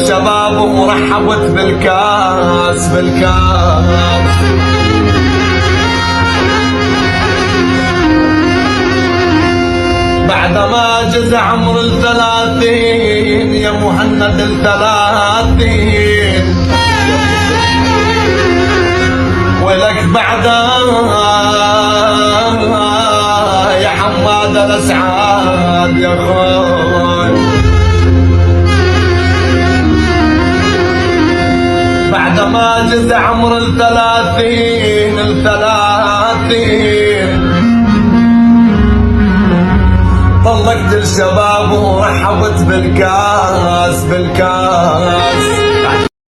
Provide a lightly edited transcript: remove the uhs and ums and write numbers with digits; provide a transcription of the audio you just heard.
الشباب ورحبت بالكاس بعدما جز عمر 30 يا مهند 30 ولك بعدها يا حماد الاسعاد يا خوي بعدما جز عمر 30 طلقت الشباب ورحبت بالكاس